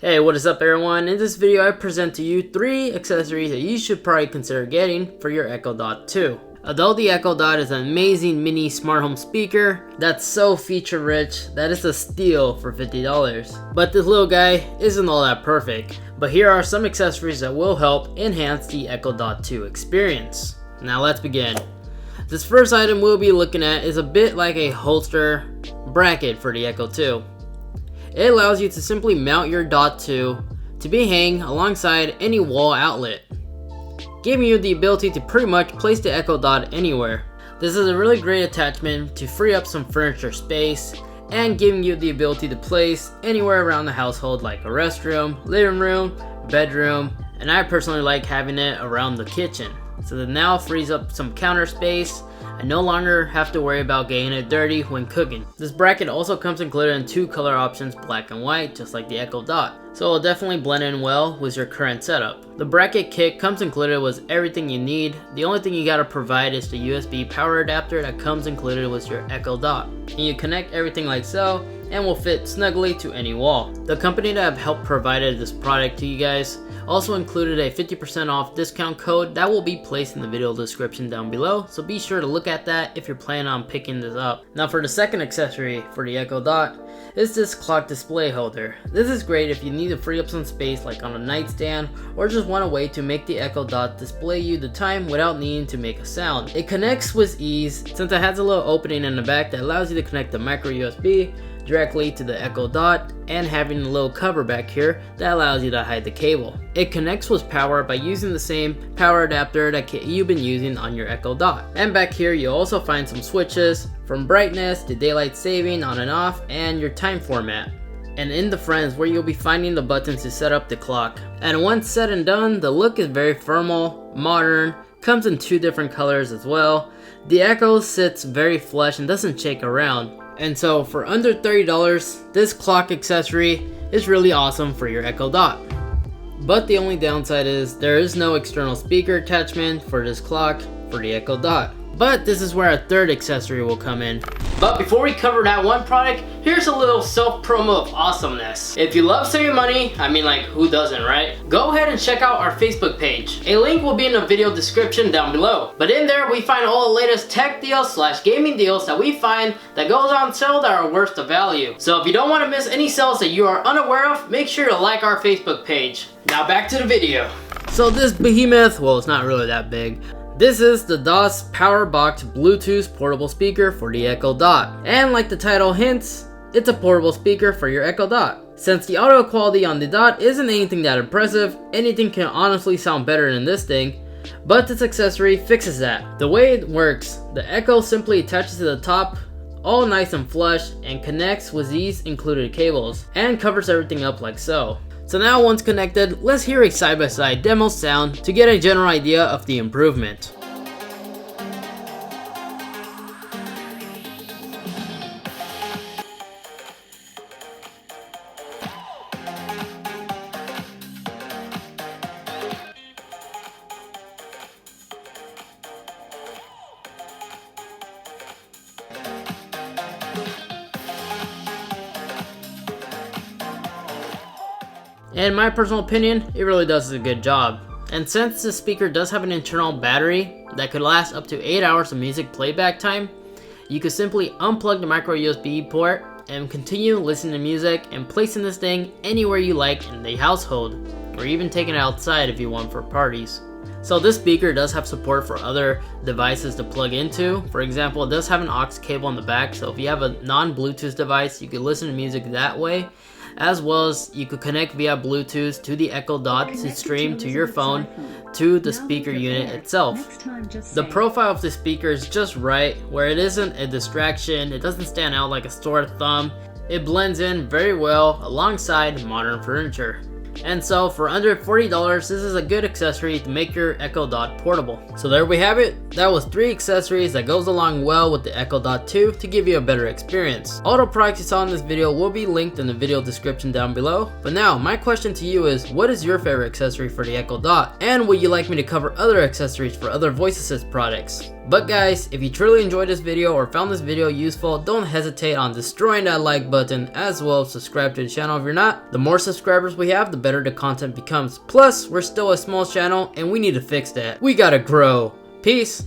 Hey, what is up everyone? In this video I present to you 3 accessories that you should probably consider getting for your Echo Dot 2. Although the Echo Dot is an amazing mini smart home speaker that's so feature rich that it's a steal for $50. But this little guy isn't all that perfect. But here are some accessories that will help enhance the Echo Dot 2 experience. Now let's begin. This first item we'll be looking at is a bit like a holster bracket for the Echo 2. It allows you to simply mount your Dot 2 to be hanging alongside any wall outlet, giving you the ability to pretty much place the Echo Dot anywhere. This is a really great attachment to free up some furniture space and giving you the ability to place anywhere around the household like a restroom, living room, bedroom, and I personally like having it around the kitchen. So that now frees up some counter space and no longer have to worry about getting it dirty when cooking. This bracket also comes included in 2 color options, black and white, just like the Echo Dot. So it'll definitely blend in well with your current setup. The bracket kit comes included with everything you need. The only thing you gotta provide is the USB power adapter that comes included with your Echo Dot. And you connect everything like so and will fit snugly to any wall. The company that have helped provided this product to you guys also included a 50% off discount code that will be placed in the video description down below, so be sure to look at that if you're planning on picking this up. Now for the second accessory for the Echo Dot is this clock display holder. This is great if you need to free up some space like on a nightstand or just want a way to make the Echo Dot display you the time without needing to make a sound. It connects with ease since it has a little opening in the back that allows you to connect the micro USB directly to the Echo Dot and having a little cover back here that allows you to hide the cable. It connects with power by using the same power adapter that you've been using on your Echo Dot. And back here you also find some switches from brightness to daylight saving on and off and your time format. And in the front is where you'll be finding the buttons to set up the clock. And once said and done, the look is very formal, modern, comes in 2 different colors as well. The Echo sits very flush and doesn't shake around. And so for under $30, this clock accessory is really awesome for your Echo Dot. But the only downside is there is no external speaker attachment for this clock for the Echo Dot. But this is where a third accessory will come in. But before we cover that one product, here's a little self-promo of awesomeness. If you love saving money, I mean like who doesn't, right? Go ahead and check out our Facebook page. A link will be in the video description down below. But in there we find all the latest tech deals / gaming deals that we find that goes on sale that are worth the value. So if you don't want to miss any sales that you are unaware of, make sure to like our Facebook page. Now back to the video. So this behemoth, well it's not really that big. This is the DOS PowerBox Bluetooth portable speaker for the Echo Dot. And like the title hints, it's a portable speaker for your Echo Dot. Since the audio quality on the Dot isn't anything that impressive, anything can honestly sound better than this thing, but this accessory fixes that. The way it works, the Echo simply attaches to the top, all nice and flush, and connects with these included cables, and covers everything up like so. So now once connected, let's hear a side-by-side demo sound to get a general idea of the improvement. In my personal opinion, it really does a good job. And since this speaker does have an internal battery that could last up to 8 hours of music playback time, you could simply unplug the micro USB port and continue listening to music and placing this thing anywhere you like in the household, or even taking it outside if you want for parties. So this speaker does have support for other devices to plug into. For example, it does have an aux cable in the back, so if you have a non-Bluetooth device, you could listen to music that way. As well as you could connect via Bluetooth to the Echo Dot to stream to your phone to the speaker unit itself. The profile of the speaker is just right, where it isn't a distraction, it doesn't stand out like a sore thumb, it blends in very well alongside modern furniture. And so for under $40, this is a good accessory to make your Echo Dot portable. So there we have it. That was 3 accessories that goes along well with the Echo Dot 2 to give you a better experience. All the products you saw in this video will be linked in the video description down below. But now my question to you is, what is your favorite accessory for the Echo Dot? And would you like me to cover other accessories for other voice assist products? But guys, if you truly enjoyed this video or found this video useful, don't hesitate on destroying that like button, as well as subscribe to the channel if you're not. The more subscribers we have, the better the content becomes. Plus, we're still a small channel and we need to fix that. We gotta grow. Peace.